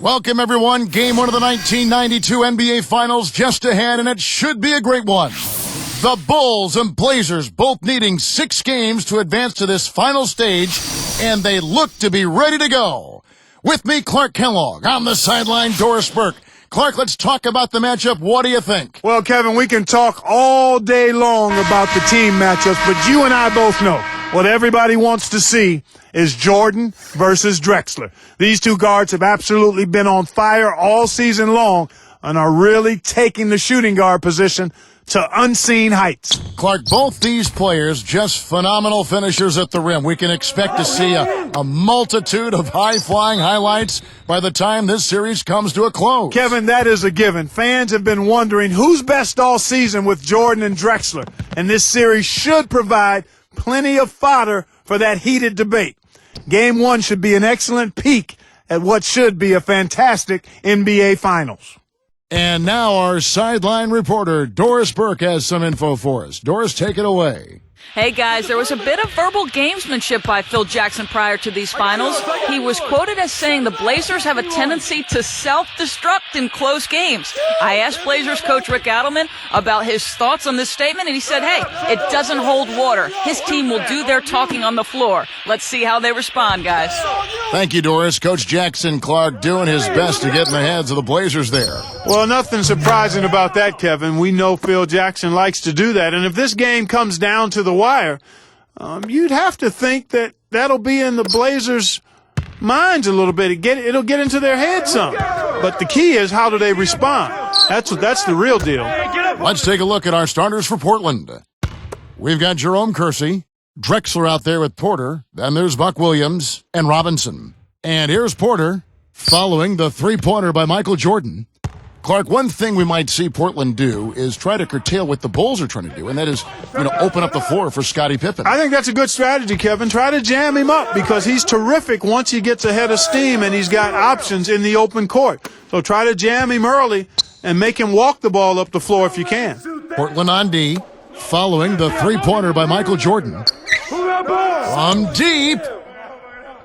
Welcome, everyone. Game one of the 1992 NBA Finals just ahead, and it should be a great one. The Bulls and Blazers both needing 6 games to advance to this final stage, and they look to be ready to go. With me, Clark Kellogg. On the sideline, Doris Burke. Clark, let's talk about the matchup. What do you think? Well, Kevin, we can talk all day long about the team matchups, but you and I both know what everybody wants to see is Jordan versus Drexler. These two guards have absolutely been on fire all season long and are really taking the shooting guard position to unseen heights. Clark, both these players just phenomenal finishers at the rim. We can expect to see a multitude of high-flying highlights by the time this series comes to a close. Kevin, that is a given. Fans have been wondering who's best all season with Jordan and Drexler, and this series should provide plenty of fodder for that heated debate. Game 1 should be an excellent peek at what should be a fantastic NBA Finals. And now our sideline reporter, Doris Burke, has some info for us. Doris, take it away. Hey guys, there was a bit of verbal gamesmanship by Phil Jackson prior to these finals. He was quoted as saying the Blazers have a tendency to self-destruct in close games. I asked Blazers coach Rick Adelman about his thoughts on this statement, and he said, hey, it doesn't hold water. His team will do their talking on the floor. Let's see how they respond, guys. Thank you, Doris. Coach Jackson Clark doing his best to get in the heads of the Blazers there. Well, nothing surprising about that, Kevin. We know Phil Jackson likes to do that, and if this game comes down to the wire, you'd have to think that that'll be in the Blazers' minds a little bit. It'll get into their head some. But the key is, how do they respond? That's the real deal. Let's take a look at our starters for Portland. We've got Jerome Kersey, Drexler out there with Porter. Then there's Buck Williams and Robinson. And here's Porter following the three-pointer by Michael Jordan. Clark, one thing we might see Portland do is try to curtail what the Bulls are trying to do, and that is, open up the floor for Scottie Pippen. I think that's a good strategy, Kevin. Try to jam him up because he's terrific once he gets ahead of steam and he's got options in the open court. So try to jam him early and make him walk the ball up the floor if you can. Portland on D, following the three-pointer by Michael Jordan. From deep.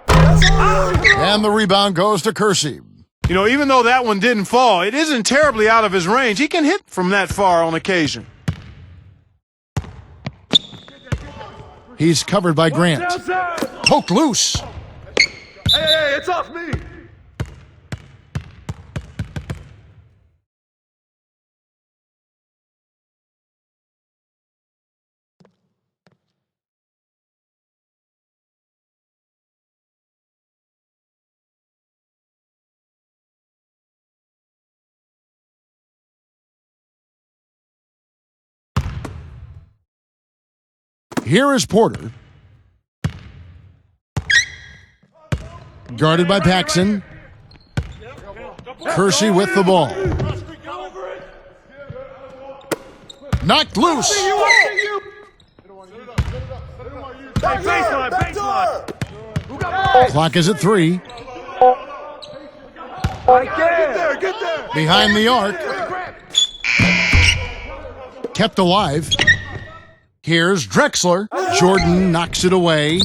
And the rebound goes to Kersey. Even though that one didn't fall, it isn't terribly out of his range. He can hit from that far on occasion. He's covered by Grant. Poked loose. Hey, it's off me. Here is Porter. Guarded by Paxson. Kersey with the ball. Knocked loose. Clock is at 3. Get there. Behind the arc. Kept alive. Here's Drexler. Jordan knocks it away.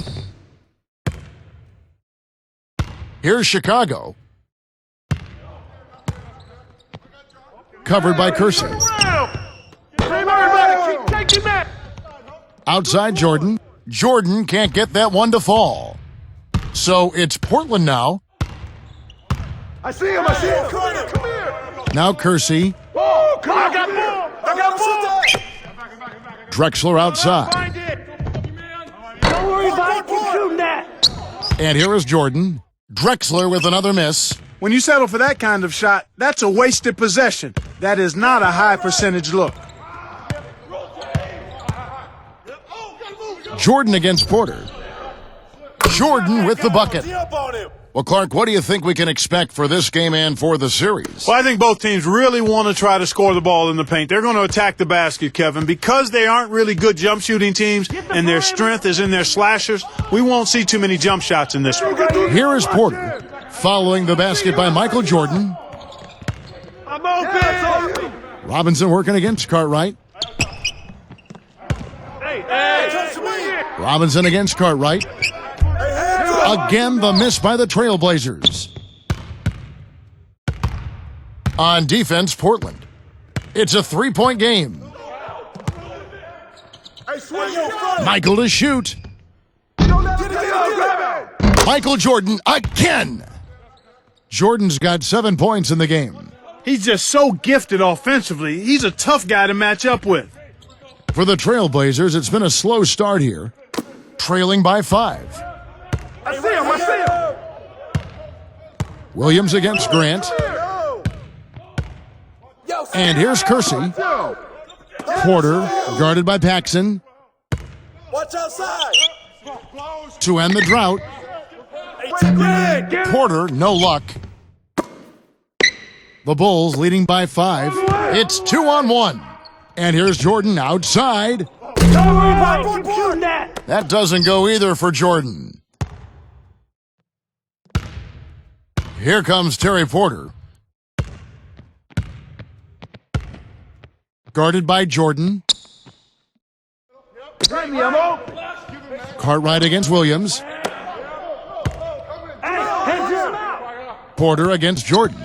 Here's Chicago. Covered by Kersey. Outside Jordan. Jordan can't get that one to fall. So it's Portland now. I see him. Come here. Now Kersey. Oh, come on. I got ball. Drexler outside. Don't worry about it. Keep shooting that. And here is Jordan. Drexler with another miss. When you settle for that kind of shot, that's a wasted possession. That is not a high percentage look. Jordan against Porter. Jordan with the bucket. Well, Clark, what do you think we can expect for this game and for the series? Well, I think both teams really want to try to score the ball in the paint. They're going to attack the basket, Kevin. Because they aren't really good jump shooting teams and their strength is in their slashers, we won't see too many jump shots in this one. Here is Porter, following the basket by Michael Jordan. I'm open. Robinson working against Cartwright. Robinson against Cartwright. Again, the miss by the Trailblazers. On defense, Portland. It's a three-point game. Michael to shoot. Michael Jordan again. Jordan's got 7 points in the game. He's just so gifted offensively. He's a tough guy to match up with. For the Trailblazers, it's been a slow start here, trailing by 5. I see him. Williams against Grant. And here's Kersey. Porter, guarded by Paxson. Watch outside. To end the drought. Porter, no luck. The Bulls leading by 5. It's 2-on-1. And here's Jordan outside. Don't worry about it. Keep shooting that. That doesn't go either for Jordan. Here comes Terry Porter. Guarded by Jordan. Cartwright against Williams. Hands up. Porter against Jordan.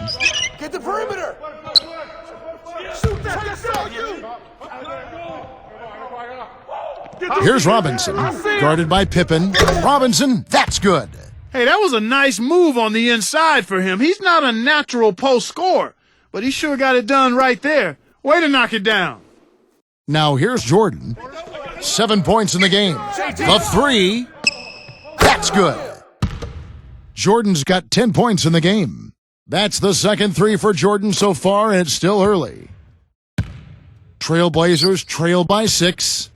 Get the perimeter. Here's Robinson. Guarded by Pippen. Robinson, that's good. Hey, that was a nice move on the inside for him. He's not a natural post scorer, but he sure got it done right there. Way to knock it down. Now here's Jordan. 7 points in the game. The three. That's good. Jordan's got 10 points in the game. That's the second three for Jordan so far, and it's still early. Trailblazers trail by 6.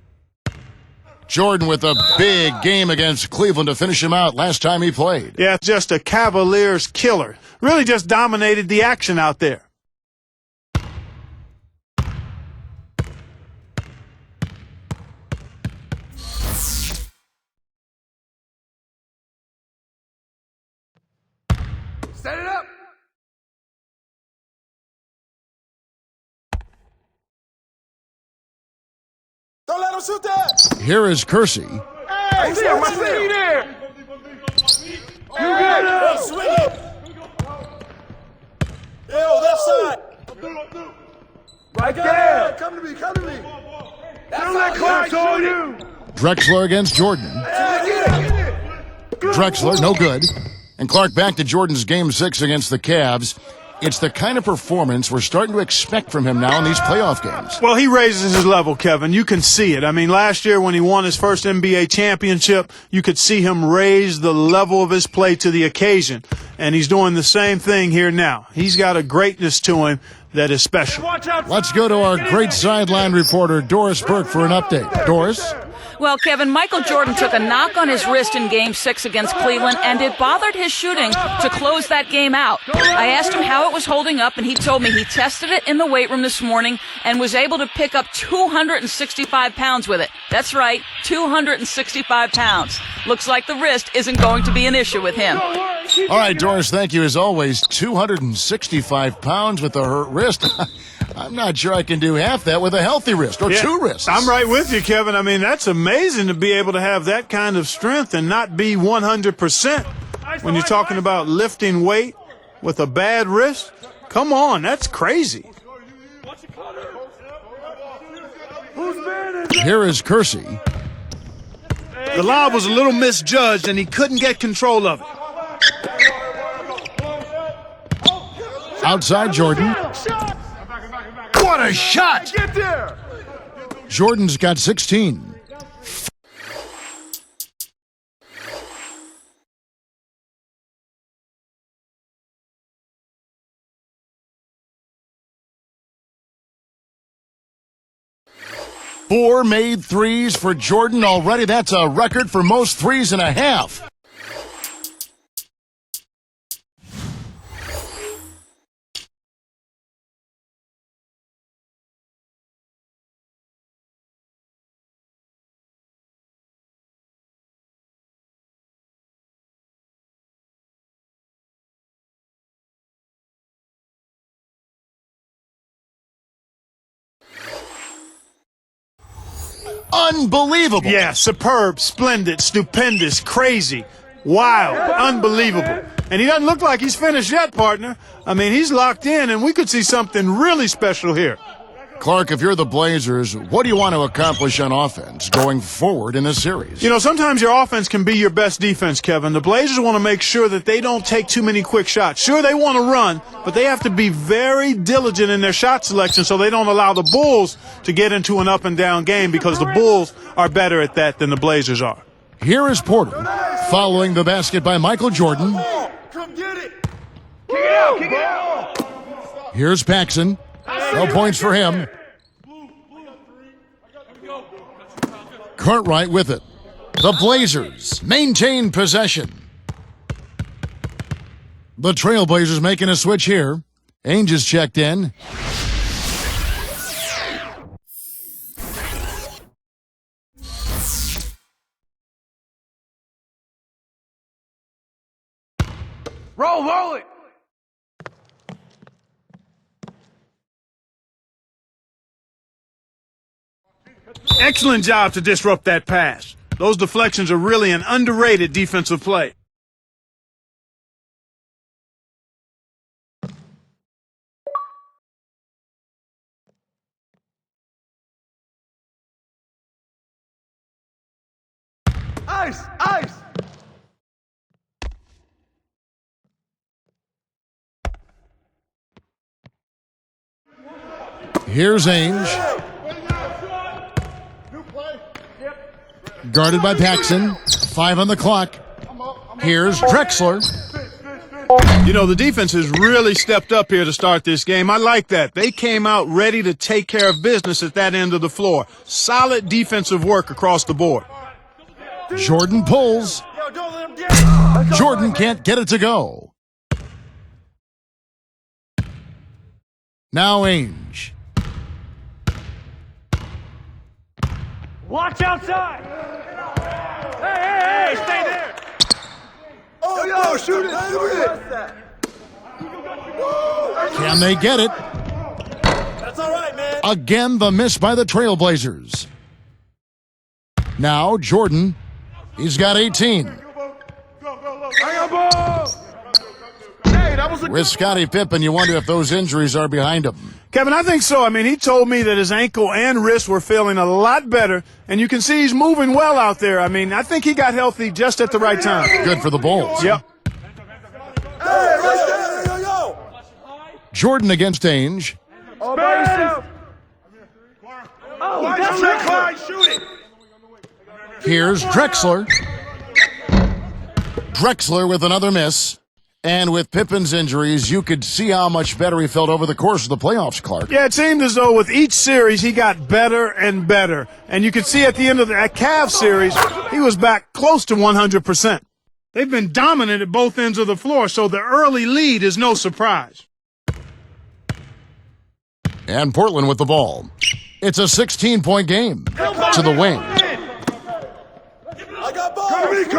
Jordan with a big game against Cleveland to finish him out last time he played. Yeah, just a Cavaliers killer. Really just dominated the action out there. Set it up. Don't let him shoot that. Here is Kersey. I see him. There. You get it. Swing it. Yo, left side. Right there. Come to me. Come to me. Don't let Clark on you. Drexler against Jordan. Drexler, no good. And Clark back to Jordan's Game 6 against the Cavs. It's the kind of performance we're starting to expect from him now in these playoff games. Well, he raises his level, Kevin. You can see it. I mean, last year when he won his first NBA championship, you could see him raise the level of his play to the occasion. And he's doing the same thing here now. He's got a greatness to him that is special. Let's go to our great sideline reporter, Doris Burke, for an update. Doris? Well, Kevin, Michael Jordan took a knock on his wrist in Game 6 against Cleveland, and it bothered his shooting to close that game out. I asked him how it was holding up, and he told me he tested it in the weight room this morning and was able to pick up 265 pounds with it. That's right, 265 pounds. Looks like the wrist isn't going to be an issue with him. All right, Doris, thank you as always. 265 pounds with a hurt wrist. I'm not sure I can do half that with a healthy wrist or two wrists. I'm right with you, Kevin. I mean, that's amazing to be able to have that kind of strength and not be 100% when you're talking about lifting weight with a bad wrist. Come on, that's crazy. Here is Kersey. The lob was a little misjudged, and he couldn't get control of it. Outside Jordan. What a shot! Get there. Jordan's got 16. Four made threes for Jordan already. That's a record for most threes in a half. Unbelievable. Yeah, superb, splendid, stupendous, crazy, wild, unbelievable. And he doesn't look like he's finished yet, partner. I mean, he's locked in, and we could see something really special here. Clark, if you're the Blazers, what do you want to accomplish on offense going forward in this series? You know, sometimes your offense can be your best defense, Kevin. The Blazers want to make sure that they don't take too many quick shots. Sure, they want to run, but they have to be very diligent in their shot selection so they don't allow the Bulls to get into an up-and-down game, because the Bulls are better at that than the Blazers are. Here is Porter, following the basket by Michael Jordan. Come get it. Kick it out, kick it out. Here's Paxson. No points for him. Cartwright with it. The Blazers maintain possession. The Trailblazers making a switch here. Ainge is checked in. Roll it. Excellent job to disrupt that pass. Those deflections are really an underrated defensive play. Ice, ice. Here's Ainge. Guarded by Paxson. 5 on the clock. Here's Drexler. You know, the defense has really stepped up here to start this game. I like that. They came out ready to take care of business at that end of the floor. Solid defensive work across the board. Jordan pulls. Yo, don't let him get it. Jordan can't get it to go. Now Ainge. Watch outside. Hey, stay there. Oh, yo, shoot it. Can they get it? That's all right, man. Again, the miss by the Trailblazers. Now Jordan. He's got 18. I got ball. Hey, that was a With Scottie Pippen, you wonder if those injuries are behind him. Kevin, I think so. I mean, he told me that his ankle and wrist were feeling a lot better, and you can see he's moving well out there. I mean, I think he got healthy just at the right time. Good for the Bulls. Yep. Hey, right there. Yo. Jordan against Ainge. All by yourself. Oh, that's it. Clyde, shoot it. Here's Drexler. Drexler with another miss. And with Pippen's injuries, you could see how much better he felt over the course of the playoffs, Clark. Yeah, it seemed as though with each series he got better and better. And you could see at the end of that Cavs series, he was back close to 100%. They've been dominant at both ends of the floor, so the early lead is no surprise. And Portland with the ball. It's a 16-point game to the wing. I got ball.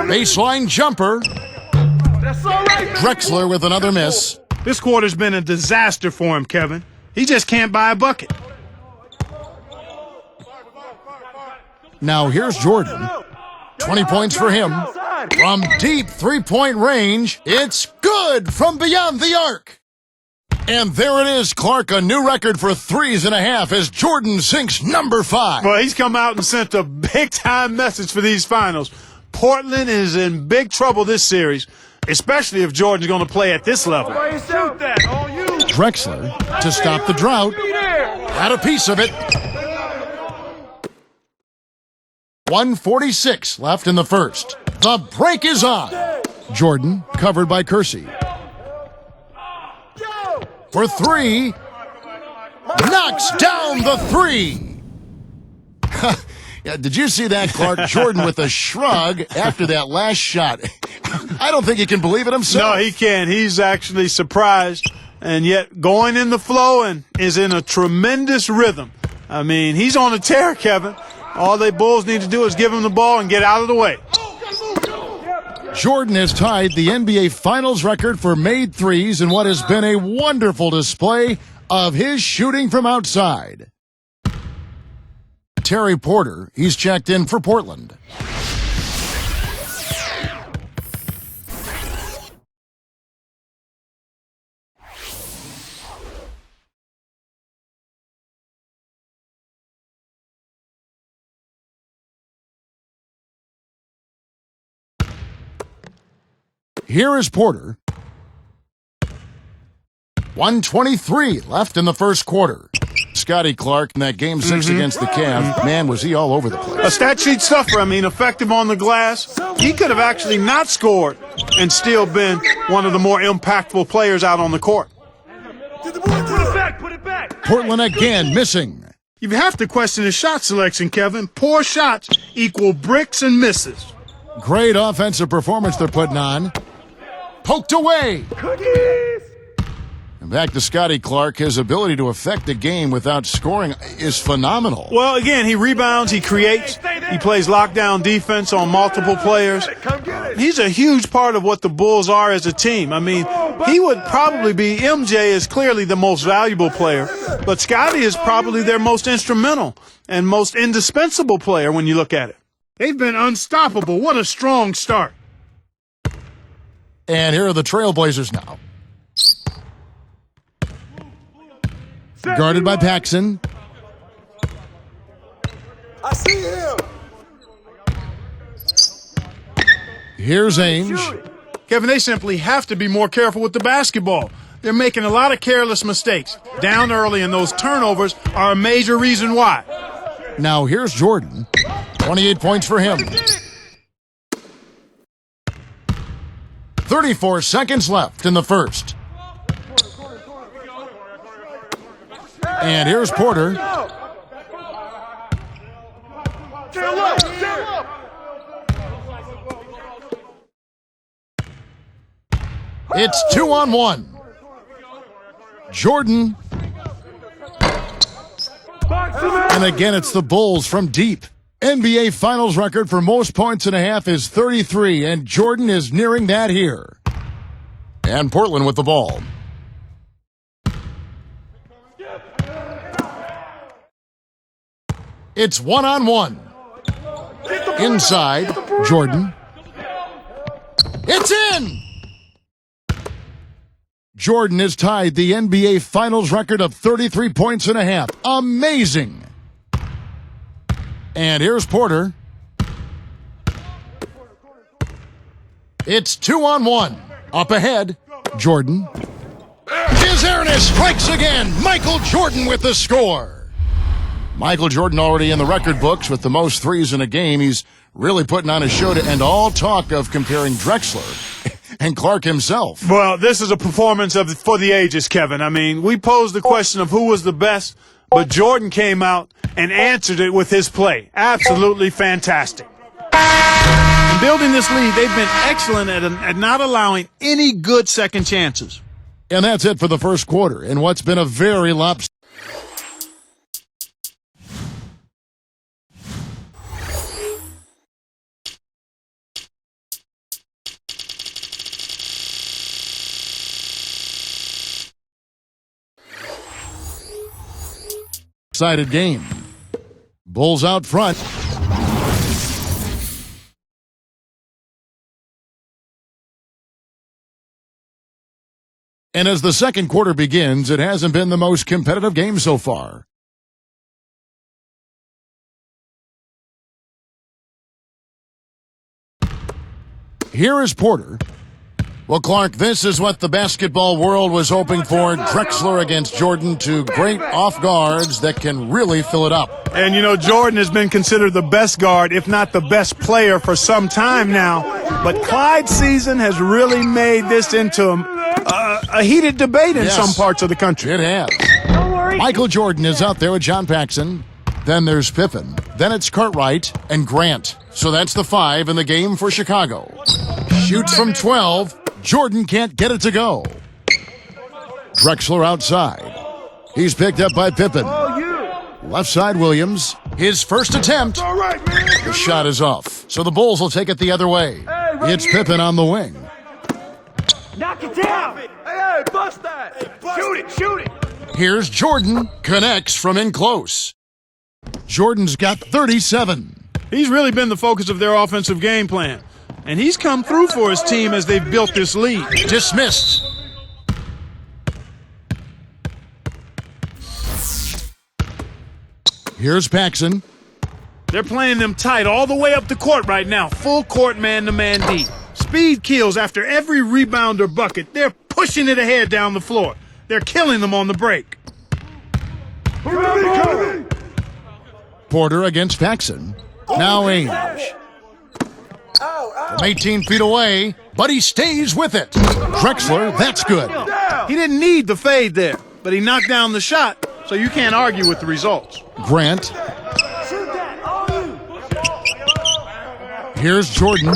Baseline jumper. That's all right, man. Drexler with another miss. This quarter's been a disaster for him, Kevin. He just can't buy a bucket. Now here's Jordan. 20 points for him. From deep three-point range, it's good from beyond the arc. And there it is, Clark, a new record for 3.5 as Jordan sinks number 5. Well, he's come out and sent a big-time message for these finals. Portland is in big trouble this series, especially if Jordan's going to play at this level. Shoot that. On you. Drexler to stop the drought. Had a piece of it. 1:46 left in the first. The break is on. Jordan covered by Kersey. For 3. Knocks down the 3. Yeah, did you see that, Clark? Jordan with a shrug after that last shot. I don't think he can believe it himself. No, he can't. He's actually surprised, and yet going in the flow and is in a tremendous rhythm. I mean, he's on a tear, Kevin. All the Bulls need to do is give him the ball and get out of the way. Jordan has tied the NBA Finals record for made threes in what has been a wonderful display of his shooting from outside. Terry Porter, he's checked in for Portland. Here is Porter. 1:23 left in the first quarter. Scotty Clark in that Game 6 against the Cavs, man, was he all over the place. A stat sheet stuffer, I mean, effective on the glass. He could have actually not scored and still been one of the more impactful players out on the court. Put it back, put it back. Portland again missing. You have to question his shot selection, Kevin. Poor shots equal bricks and misses. Great offensive performance they're putting on. Poked away. Cookies. And back to Scotty Clark. His ability to affect the game without scoring is phenomenal. Well, again, he rebounds, he creates, he plays lockdown defense on multiple players. He's a huge part of what the Bulls are as a team. I mean, he would probably be, MJ is clearly the most valuable player, but Scotty is probably their most instrumental and most indispensable player when you look at it. They've been unstoppable. What a strong start. And here are the Trailblazers now. Guarded by Paxson. I see him. Here's Ainge. Kevin, they simply have to be more careful with the basketball. They're making a lot of careless mistakes. Down early, and those turnovers are a major reason why. Now here's Jordan. 28 points for him. 34 seconds left in the first. And here's Porter. It's 2-on-1. Jordan. And again, it's the Bulls from deep. NBA Finals record for most points and a half is 33, and Jordan is nearing that here. And Portland with the ball. It's 1-on-1. Inside, Jordan. It's in! Jordan has tied the NBA Finals record of 33 points and a half. Amazing! And here's Porter. It's 2-on-1. Up ahead, Jordan. His airness strikes again. Michael Jordan with the score. Michael Jordan already in the record books with the most threes in a game. He's really putting on a show to end all talk of comparing Drexler and Clark himself. Well, this is a performance for the ages, Kevin. I mean, we posed the question of who was the best, but Jordan came out and answered it with his play. Absolutely fantastic. In building this lead, they've been excellent at not allowing any good second chances. And that's it for the first quarter in what's been a very lopsided game. Bulls out front. And as the second quarter begins, it hasn't been the most competitive game so far. Here is Porter. Well, Clark, this is what the basketball world was hoping for. Drexler against Jordan, two great off guards that can really fill it up. And, you know, Jordan has been considered the best guard, if not the best player for some time now. But Clyde's season has really made this into a heated debate in some parts of the country. It has. Don't worry. Michael Jordan is out there with John Paxson. Then there's Pippen. Then it's Cartwright and Grant. So that's the 5 in the game for Chicago. Shoots from 12. Jordan can't get it to go. Drexler outside. He's picked up by Pippen. Left side Williams. His first attempt. All right, man. The shot is off. So the Bulls will take it the other way. It's Pippen on the wing. Knock it down. Hey, bust that. Shoot it, shoot it. Here's Jordan. Connects from in close. Jordan's got 37. He's really been the focus of their offensive game plan. And he's come through for his team as they've built this lead. Dismissed. Here's Paxson. They're playing them tight all the way up the court right now. Full court man-to-man deep. speed kills after every rebound or bucket. They're pushing it ahead down the floor. They're killing them on the break. Porter against Paxson. Now Ainge. From 18 feet away, but he stays with it. Drexler, that's good. He didn't need the fade there, but he knocked down the shot, so you can't argue with the results. Grant. Here's Jordan.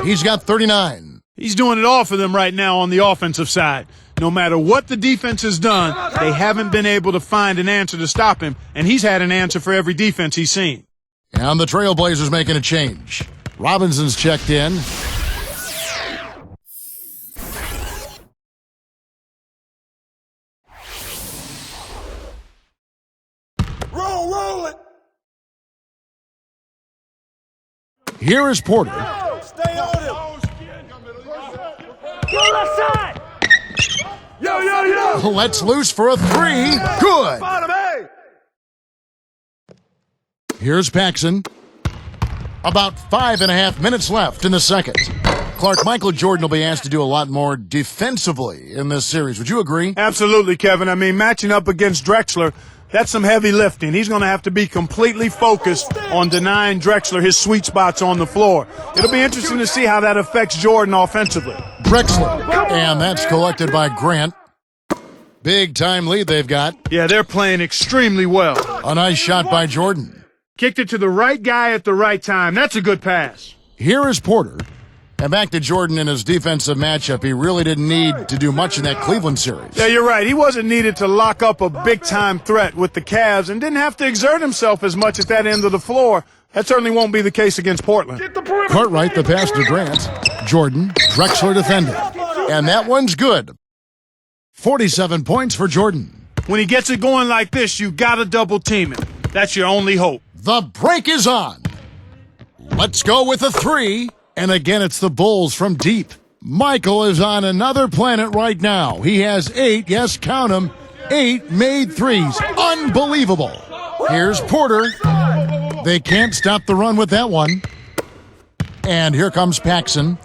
He's got 39. He's doing it all for them right now on the offensive side. No matter what the defense has done, they haven't been able to find an answer to stop him, and he's had an answer for every defense he's seen. And the Trailblazers making a change. Robinson's checked in. Roll it. Here is Porter. Stay on him. Go left side. Yo. Let's loose for a three. Good. Bottom, hey. Here's Paxson. About 5.5 minutes left in the second. Clark, Michael Jordan will be asked to do a lot more defensively in this series. Would you agree? Absolutely, Kevin. I mean, matching up against Drexler, that's some heavy lifting. He's going to have to be completely focused on denying Drexler his sweet spots on the floor. It'll be interesting to see how that affects Jordan offensively. Drexler. And that's collected by Grant. Big time lead they've got. Yeah, they're playing extremely well. A nice shot by Jordan. Kicked it to the right guy at the right time. That's a good pass. Here is Porter. And back to Jordan in his defensive matchup. He really didn't need to do much in that Cleveland series. Yeah, you're right. He wasn't needed to lock up a big-time threat with the Cavs and didn't have to exert himself as much at that end of the floor. That certainly won't be the case against Portland. Cartwright, the pass to Grant. Jordan, Drexler defending. And that one's good. 47 points for Jordan. When he gets it going like this, you got to double team him. That's your only hope. The break is on. Let's go with a three. And again, it's the Bulls from deep. Michael is on another planet right now. He has 8, yes, count them, 8 made threes. Unbelievable. Here's Porter. They can't stop the run with that one. And here comes Paxson.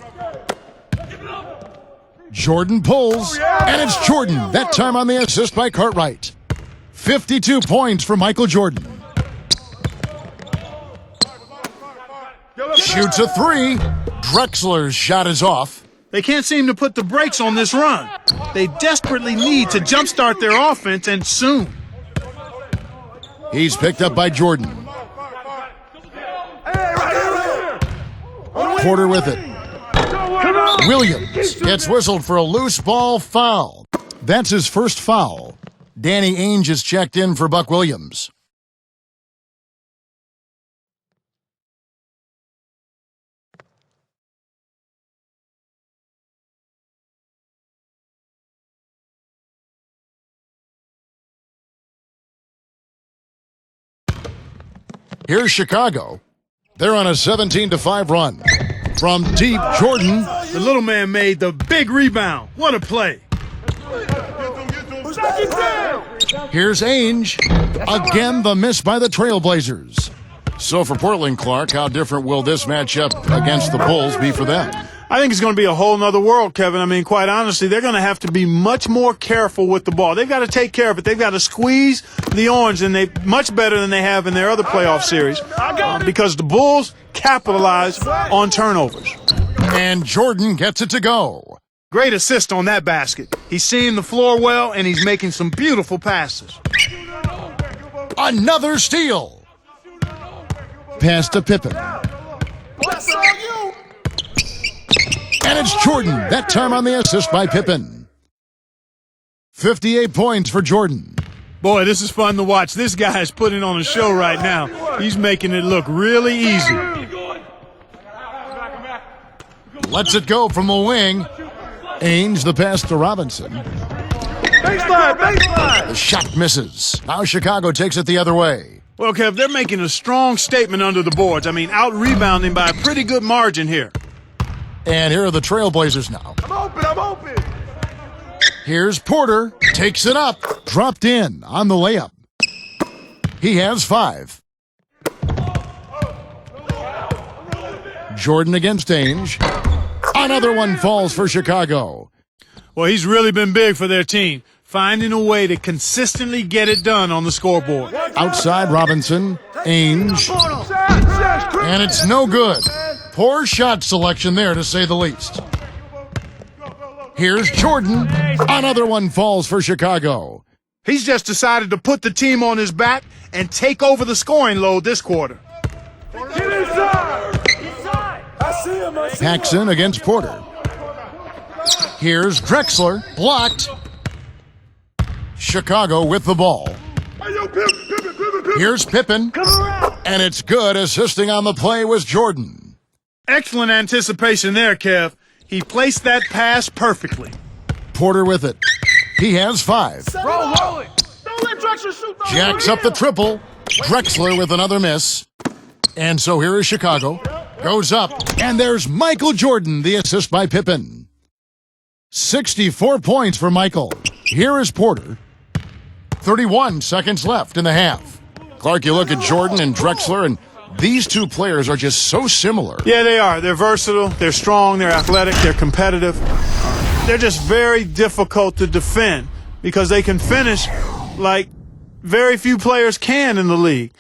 Jordan pulls, and it's Jordan, that time on the assist by Cartwright. 52 points for Michael Jordan. Shoots a three. Drexler's shot is off. They can't seem to put the brakes on this run. They desperately need to jumpstart their offense, and soon. He's picked up by Jordan. Porter with it. Williams gets whistled for a loose ball foul. That's his first foul. Danny Ainge is checked in for Buck Williams. Here's Chicago. They're on a 17-5 run. From deep, Jordan. The little man made the big rebound. What a play. Here's Ainge. Again, the miss by the Trailblazers. So for Portland, Clark, how different will this matchup against the Bulls be for them? I think it's going to be a whole nother world, Kevin. I mean, quite honestly, they're going to have to be much more careful with the ball. They've got to take care of it. They've got to squeeze the orange, and much better than they have in their other playoff series because the Bulls capitalize on turnovers. And Jordan gets it to go. Great assist on that basket. He's seeing the floor well, and he's making some beautiful passes. Another steal. Pass to Pippen. And it's Jordan, that time on the assist by Pippen. 58 points for Jordan. Boy, this is fun to watch. This guy is putting on a show right now. He's making it look really easy. Lets it go from the wing. Ainge, the pass to Robinson. Baseline. The shot misses. Now Chicago takes it the other way. Well, Kev, they're making a strong statement under the boards. I mean, out-rebounding by a pretty good margin here. And here are the Trailblazers now. I'm open. Here's Porter. Takes it up. Dropped in on the layup. He has 5. Jordan against Ainge. Another one falls for Chicago. Well, he's really been big for their team, finding a way to consistently get it done on the scoreboard. Outside Robinson, Ainge, and it's no good. Poor shot selection there, to say the least. Here's Jordan. Another one falls for Chicago. He's just decided to put the team on his back and take over the scoring load this quarter. Get inside. I see him. Paxson against Porter. Here's Drexler, blocked. Chicago with the ball. Here's Pippen, and it's good. Assisting on the play was Jordan. Excellent anticipation there, Kev. He placed that pass perfectly. Porter with it. He has 5. Roll it. Don't let Drexler shoot. Jacks up the triple. Drexler with another miss. And so here is Chicago. Goes up, and there's Michael Jordan, the assist by Pippen. 64 points for Michael. Here is Porter. 31 seconds left in the half. Clark, you look at Jordan and Drexler, and these two players are just so similar. Yeah, they are. They're versatile, they're strong, they're athletic, they're competitive. They're just very difficult to defend because they can finish like very few players can in the league.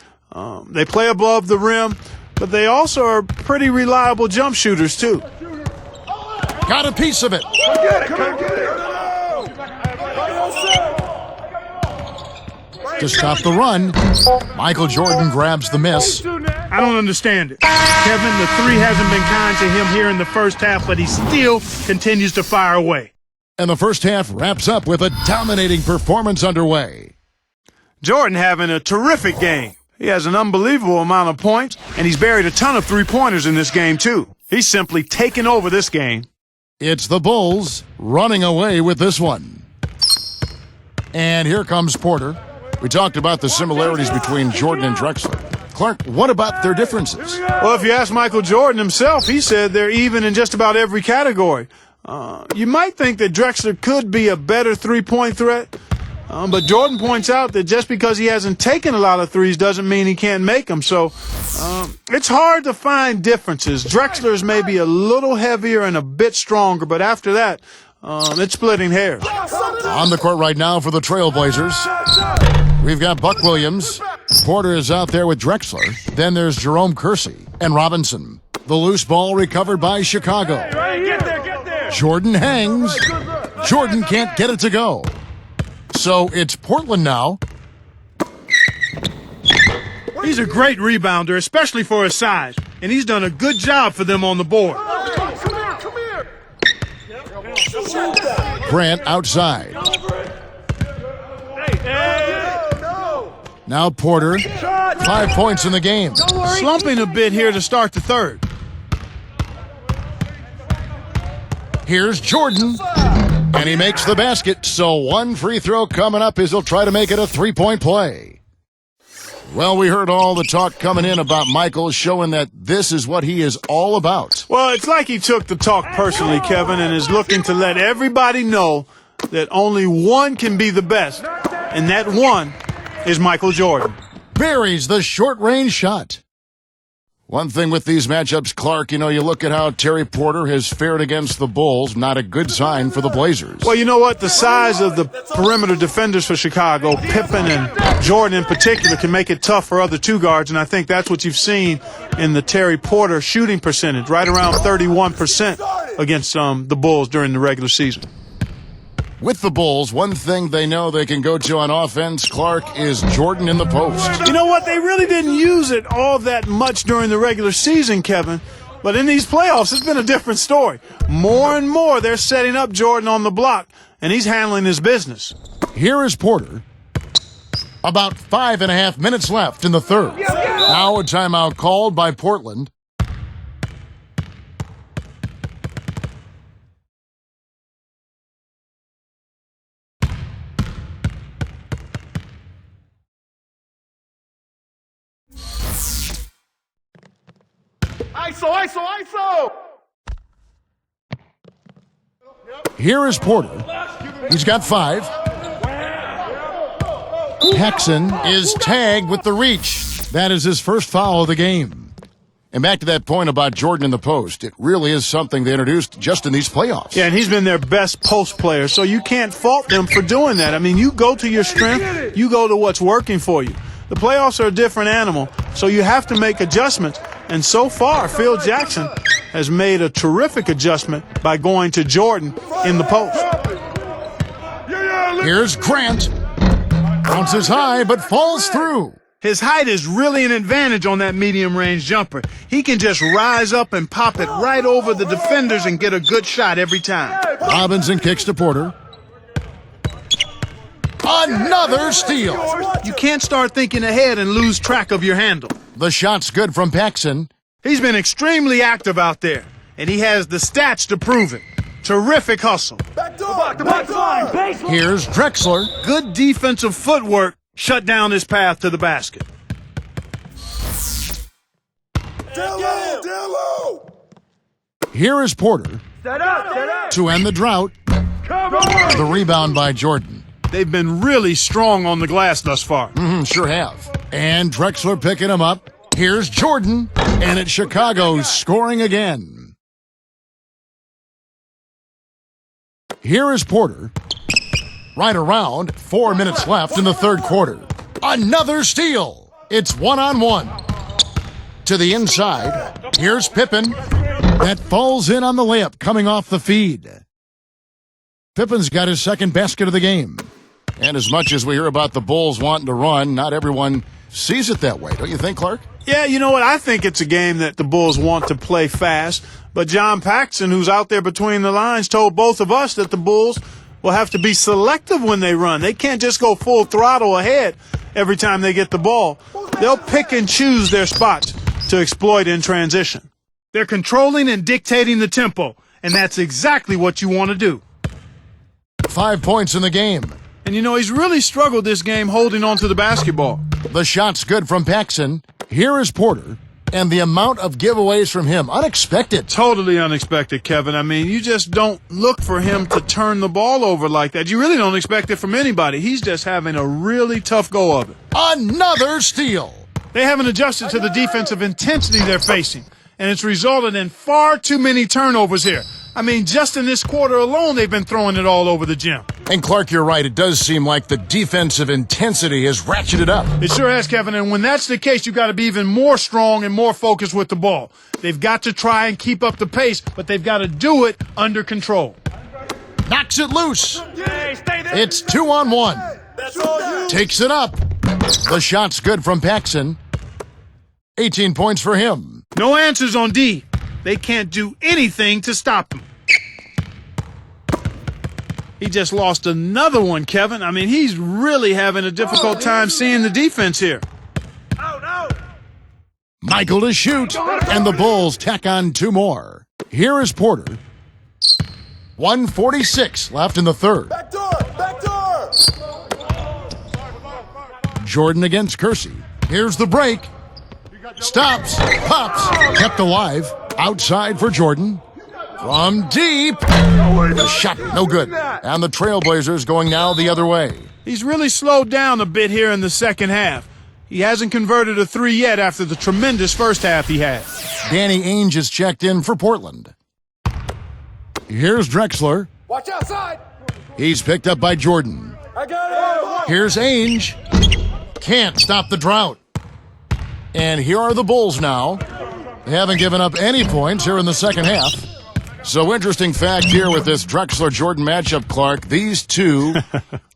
They play above the rim, but they also are pretty reliable jump shooters, too. Got a piece of it. Come get it. To stop the run, Michael Jordan grabs the miss. I don't understand it. Kevin, the three hasn't been kind to him here in the first half, but he still continues to fire away. And the first half wraps up with a dominating performance underway. Jordan having a terrific game. He has an unbelievable amount of points, and he's buried a ton of three-pointers in this game, too. He's simply taken over this game. It's the Bulls running away with this one. And here comes Porter. We talked about the similarities between Jordan and Drexler. Clark, what about their differences? Well, if you ask Michael Jordan himself, he said they're even in just about every category. You might think that Drexler could be a better three-point threat, but Jordan points out that just because he hasn't taken a lot of threes doesn't mean he can't make them. So it's hard to find differences. Drexler's maybe a little heavier and a bit stronger, but after that, it's splitting hairs. On the court right now for the Trailblazers, we've got Buck Williams. Porter is out there with Drexler. Then there's Jerome Kersey and Robinson. The loose ball recovered by Chicago. Get there. Jordan hangs. Jordan can't get it to go. So it's Portland now. He's a great rebounder, especially for his size, and he's done a good job for them on the board. Come here. Grant outside. Now Porter, 5 points in the game. Slumping a bit here to start the third. Here's Jordan, and he makes the basket. So one free throw coming up as he'll try to make it a three-point play. Well, we heard all the talk coming in about Michael, showing that this is what he is all about. Well, it's like he took the talk personally, Kevin, and is looking to let everybody know that only one can be the best, and that one is Michael Jordan. Buries the short-range shot. One thing with these matchups, Clark, you look at how Terry Porter has fared against the Bulls. Not a good sign for the Blazers. Well, you know what? The size of the perimeter defenders for Chicago, Pippen and Jordan in particular, can make it tough for other two guards, and I think that's what you've seen in the Terry Porter shooting percentage, right around 31% against the Bulls during the regular season. With the Bulls, one thing they know they can go to on offense, Clark, is Jordan in the post. You know what? They really didn't use it all that much during the regular season, Kevin. But in these playoffs, it's been a different story. More and more, they're setting up Jordan on the block, and he's handling his business. Here is Porter. About 5.5 minutes left in the third. Now a timeout called by Portland. ISO. Here is Porter. He's got 5. Paxson is tagged with the reach. That is his first foul of the game. And back to that point about Jordan in the post, it really is something they introduced just in these playoffs. Yeah, and he's been their best post player, so you can't fault them for doing that. I mean, you go to your strength, you go to what's working for you. The playoffs are a different animal, so you have to make adjustments. And so far, Phil Jackson has made a terrific adjustment by going to Jordan in the post. Here's Grant. Bounces high, but falls through. His height is really an advantage on that medium-range jumper. He can just rise up and pop it right over the defenders and get a good shot every time. Robinson kicks to Porter. Another steal. You can't start thinking ahead and lose track of your handle. The shot's good from Paxson. He's been extremely active out there, and he has the stats to prove it. Terrific hustle. Baseline. Here's Drexler. Good defensive footwork shut down his path to the basket. Down low. Here is Porter Set up. to end the drought. Come on. The rebound by Jordan. They've been really strong on the glass thus far. Sure have. And Drexler picking him up. Here's Jordan. And it's Chicago scoring again. Here is Porter. Right around 4 minutes left in the third quarter. Another steal. It's one-on-one. To the inside. Here's Pippen. That falls in on the layup coming off the feed. Pippen's got his second basket of the game. And as much as we hear about the Bulls wanting to run, not everyone sees it that way. Don't you think, Clark? Yeah, you know what? I think it's a game that the Bulls want to play fast. But John Paxson, who's out there between the lines, told both of us that the Bulls will have to be selective when they run. They can't just go full throttle ahead every time they get the ball. They'll pick and choose their spots to exploit in transition. They're controlling and dictating the tempo, and that's exactly what you want to do. 5 points in the game. And you know, he's really struggled this game holding on to the basketball. The shot's good from Paxson. Here is Porter. And the amount of giveaways from him, unexpected. Totally unexpected, Kevin. I mean, you just don't look for him to turn the ball over like that. You really don't expect it from anybody. He's just having a really tough go of it. Another steal. They haven't adjusted to the defensive intensity they're facing, and it's resulted in far too many turnovers here. I mean, just in this quarter alone, they've been throwing it all over the gym. And Clark, you're right. It does seem like the defensive intensity has ratcheted up. It sure has, Kevin, and when that's the case, you've got to be even more strong and more focused with the ball. They've got to try and keep up the pace, but they've got to do it under control. Knocks it loose. Hey, stay there. It's 2-on-1. Takes it up. The shot's good from Paxson. 18 points for him. No answers on D. They can't do anything to stop him. He just lost another one, Kevin. I mean, he's really having a difficult time seeing the defense here. Michael to shoot, and the Bulls tack on 2 more. Here is Porter. 1:46 left in the third. Back door. Jordan against Kersey. Here's the break. Stops, pops, kept alive. Outside for Jordan. From deep. The shot, no good. And the Trailblazers going now the other way. He's really slowed down a bit here in the second half. He hasn't converted a 3 yet after the tremendous first half he had. Danny Ainge is checked in for Portland. Here's Drexler. Watch outside. He's picked up by Jordan. I got it. Here's Ainge. Can't stop the drought. And here are the Bulls now. They haven't given up any points here in the second half. So interesting fact here with this Drexler-Jordan matchup, Clark. These two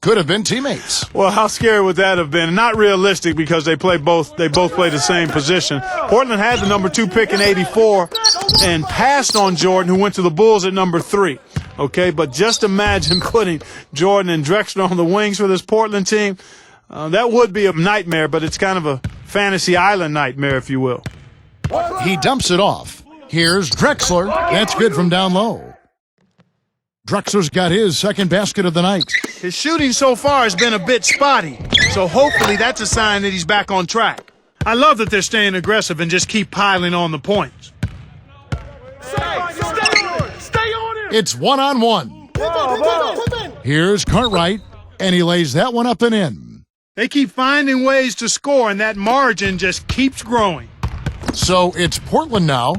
could have been teammates. Well, how scary would that have been? Not realistic because they both play the same position. Portland had the number 2 pick in '84 and passed on Jordan, who went to the Bulls at number 3. Okay, but just imagine putting Jordan and Drexler on the wings for this Portland team. That would be a nightmare, but it's kind of a fantasy island nightmare, if you will. He dumps it off. Here's Drexler. That's good from down low. Drexler's got his second basket of the night. His shooting so far has been a bit spotty, so hopefully that's a sign that he's back on track. I love that they're staying aggressive and just keep piling on the points. Stay on it. It's 1-on-1. Here's Cartwright, and he lays that one up and in. They keep finding ways to score, and that margin just keeps growing. So it's Portland now.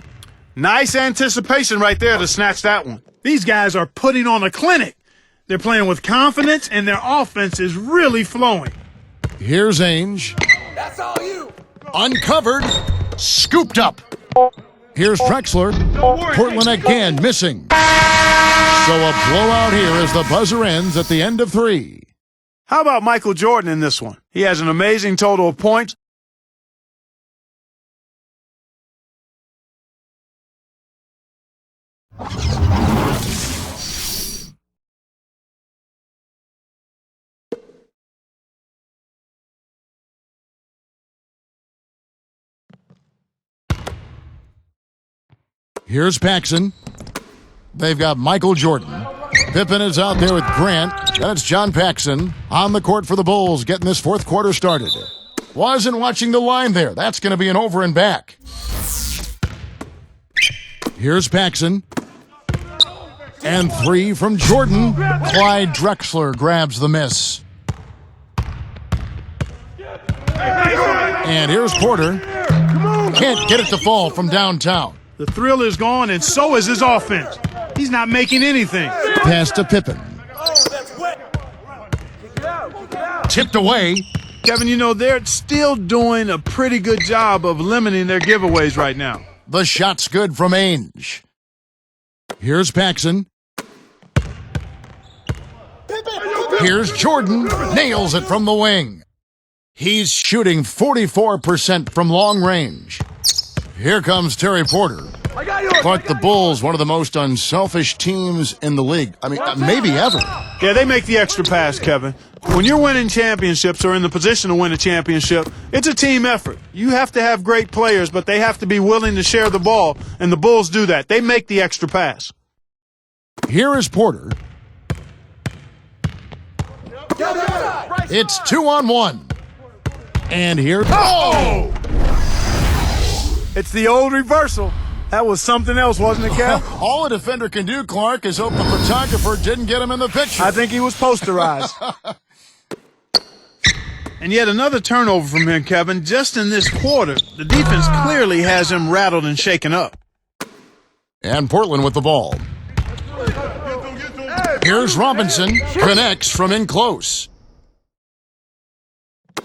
Nice anticipation right there to snatch that one. These guys are putting on a clinic. They're playing with confidence, and their offense is really flowing. Here's Ainge. That's all you. Uncovered. Scooped up. Here's Drexler. Portland again missing. So a blowout here as the buzzer ends at the end of 3. How about Michael Jordan in this one? He has an amazing total of points. Here's Paxson. They've got Michael Jordan. Pippen is out there with Grant. And it's John Paxson on the court for the Bulls, getting this fourth quarter started. Wasn't watching the line there. That's going to be an over and back. Here's Paxson. And 3 from Jordan. Clyde Drexler grabs the miss. And here's Porter. Can't get it to fall from downtown. The thrill is gone, and so is his offense. He's not making anything. Pass to Pippen. Tipped away. Kevin, you know, they're still doing a pretty good job of limiting their giveaways right now. The shot's good from Ainge. Here's Paxson. Here's Jordan. Nails it from the wing. He's shooting 44% from long range. Here comes Terry Porter. But the Bulls, one of the most unselfish teams in the league. I mean, maybe ever. Yeah, they make the extra pass, Kevin. When you're winning championships or in the position to win a championship, it's a team effort. You have to have great players, but they have to be willing to share the ball, and the Bulls do that. They make the extra pass. Here is Porter. It's 2-on-1. And here... Oh! It's the old reversal. That was something else, wasn't it, Kev? All a defender can do, Clark, is hope the photographer didn't get him in the picture. I think he was posterized. And yet another turnover from him, Kevin. Just in this quarter, the defense clearly has him rattled and shaken up. And Portland with the ball. Here's Robinson. Connects from in close.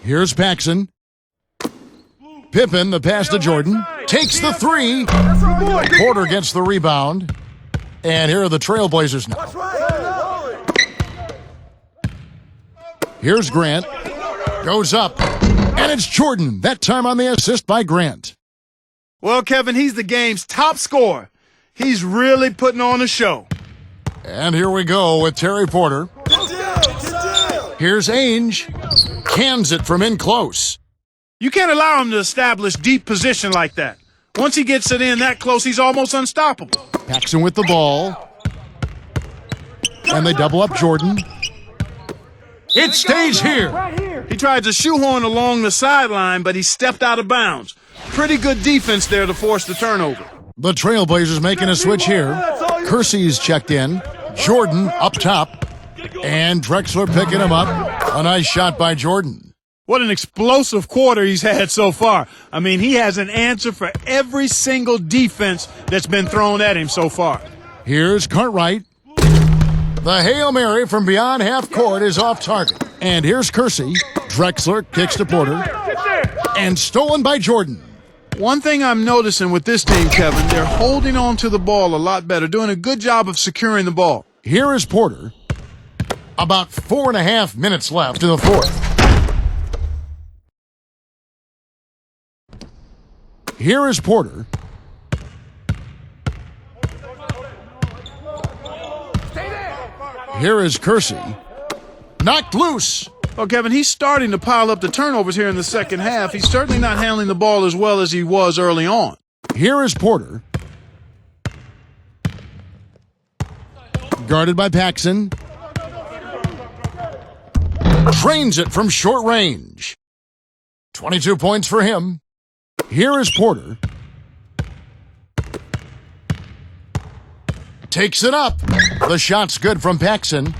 Here's Paxson. Pippen, the pass to Jordan. Takes the 3. Porter gets the rebound. And here are the Trailblazers now. Here's Grant. Goes up. And it's Jordan. That time on the assist by Grant. Well, Kevin, he's the game's top scorer. He's really putting on a show. And here we go with Terry Porter. Here's Ainge. Cans it from in close. You can't allow him to establish deep position like that. Once he gets it in that close, he's almost unstoppable. Paxson with the ball. And they double up Jordan. It stays here. He tried to shoehorn along the sideline, but he stepped out of bounds. Pretty good defense there to force the turnover. The Trailblazers making a switch here. Kersey's checked in. Jordan up top. And Drexler picking him up. A nice shot by Jordan. What an explosive quarter he's had so far. I mean, he has an answer for every single defense that's been thrown at him so far. Here's Cartwright. The Hail Mary from beyond half court is off target. And here's Kersey. Drexler kicks to Porter. And stolen by Jordan. One thing I'm noticing with this team, Kevin, they're holding on to the ball a lot better, doing a good job of securing the ball. Here is Porter. About 4.5 minutes left in the fourth. Here is Porter. Here is Kersey. Knocked loose. Well, Kevin, he's starting to pile up the turnovers here in the second half. He's certainly not handling the ball as well as he was early on. Here is Porter. Guarded by Paxson. Trains it from short range. 22 points for him. Here is Porter. Takes it up. The shot's good from Paxson.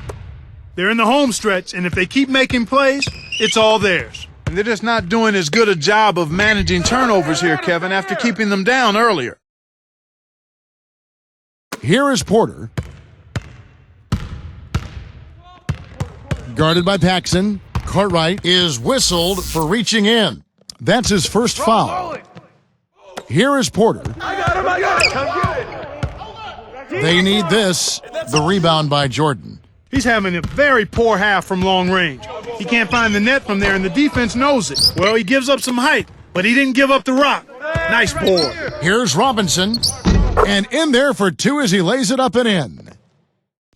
They're in the home stretch, and if they keep making plays, it's all theirs. And And they're just not doing as good a job of managing turnovers here, Kevin, after keeping them down earlier. Here is Porter. Guarded by Paxson. Cartwright is whistled for reaching in. That's his first foul. Here is Porter. I got him. Come get it. They need this. The rebound by Jordan. He's having a very poor half from long range. He can't find the net from there, and the defense knows it. Well, he gives up some height, but he didn't give up the rock. Nice board. Here's Robinson. And in there for two as he lays it up and in.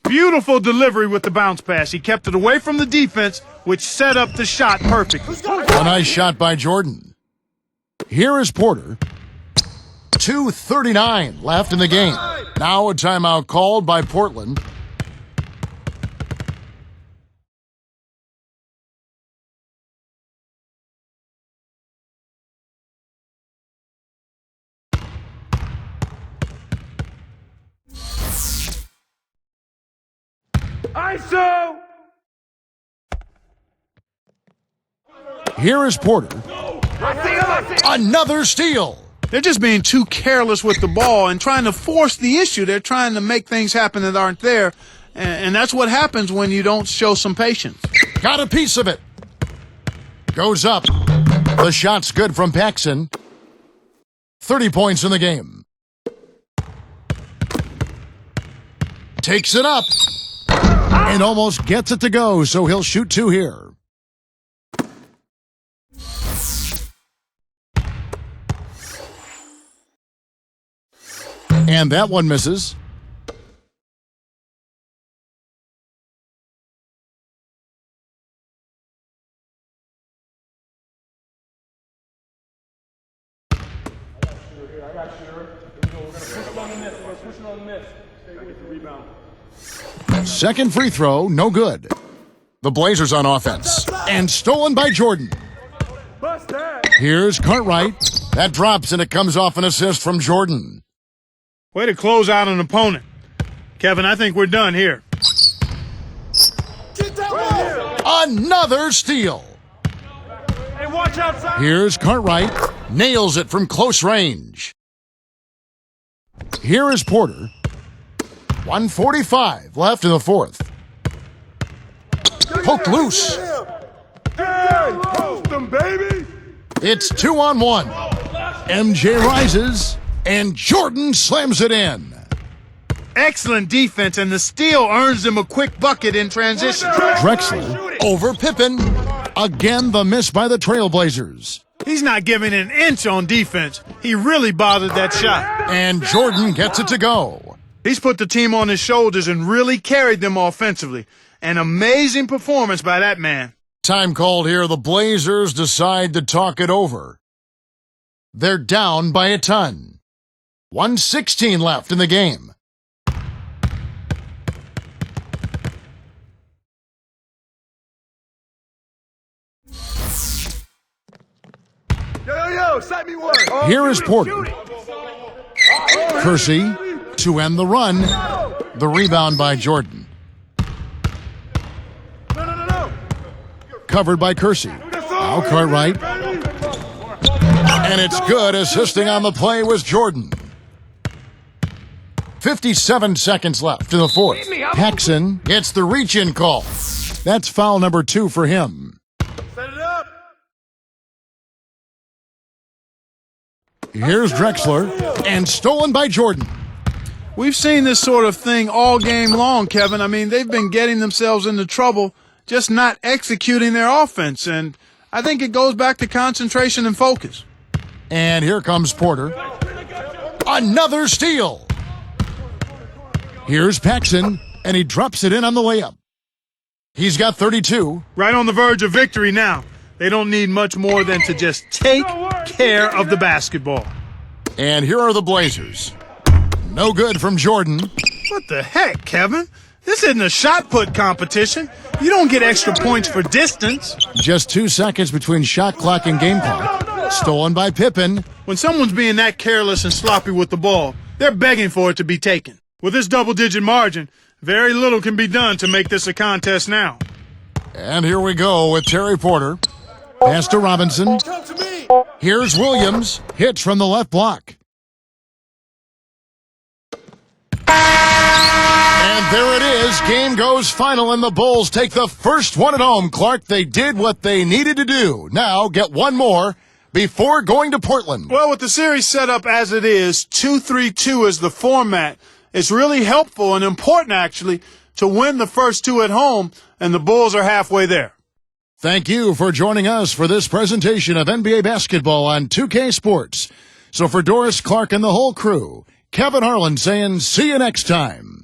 Beautiful delivery with the bounce pass. He kept it away from the defense, which set up the shot perfectly. A nice shot by Jordan. Here is Porter. 2:39 left in the game. Now a timeout called by Portland. ISO. Here is Porter. Another steal. They're just being too careless with the ball and trying to force the issue. They're trying to make things happen that aren't there, and that's what happens when you don't show some patience. Got a piece of it. Goes up. The shot's good from Paxson. 30 points in the game. Takes it up. And almost gets it to go, so he'll shoot two here. And that one misses. Second free throw, no good. The Blazers on offense. And stolen by Jordan. Here's Cartwright. That drops and it comes off an assist from Jordan. Way to close out an opponent. Kevin, I think we're done here. Another steal. Hey, watch outside. Here's Cartwright. Nails it from close range. Here is Porter. 1:45 left in the fourth. Poked loose. Hey, post them, baby. It's 2-on-1. MJ rises, and Jordan slams it in. Excellent defense, and the steal earns him a quick bucket in transition. Drexler over Pippen. Again, the miss by the Trailblazers. He's not giving an inch on defense. He really bothered that shot. And Jordan gets it to go. He's put the team on his shoulders and really carried them offensively. An amazing performance by that man. Time called here. The Blazers decide to talk it over. They're down by a ton. 1:16 left in the game. Yo, set me one. Here is Porter. Kersey to end the run. The rebound by Jordan. No. Covered by Kersey. Now Cartwright. And it's good. Assisting on the play was Jordan. 57 seconds left in the fourth. Paxson gets the reach-in call. That's foul number 2 for him. Set it up. Here's Drexler. And stolen by Jordan. We've seen this sort of thing all game long, Kevin. I mean, they've been getting themselves into trouble, just not executing their offense. And I think it goes back to concentration and focus. And here comes Porter. Another steal. Here's Paxson, and he drops it in on the layup. He's got 32. Right on the verge of victory now. They don't need much more than to just take care of the basketball. And here are the Blazers. No good from Jordan. What the heck, Kevin? This isn't a shot put competition. You don't get extra points for distance. Just 2 seconds between shot clock and game clock. Stolen by Pippen. When someone's being that careless and sloppy with the ball, they're begging for it to be taken. With this double-digit margin, very little can be done to make this a contest now. And here we go with Terry Porter. Pass to Robinson. Come to me. Here's Williams. Hits from the left block. And there it is. Game goes final, and the Bulls take the first one at home. Clark, they did what they needed to do. Now get one more before going to Portland. Well, with the series set up as it is, 2-3-2 is the format. It's really helpful and important, actually, to win the first two at home, and the Bulls are halfway there. Thank you for joining us for this presentation of NBA basketball on 2K Sports. So for Doris, Clark, and the whole crew, Kevin Harlan saying see you next time.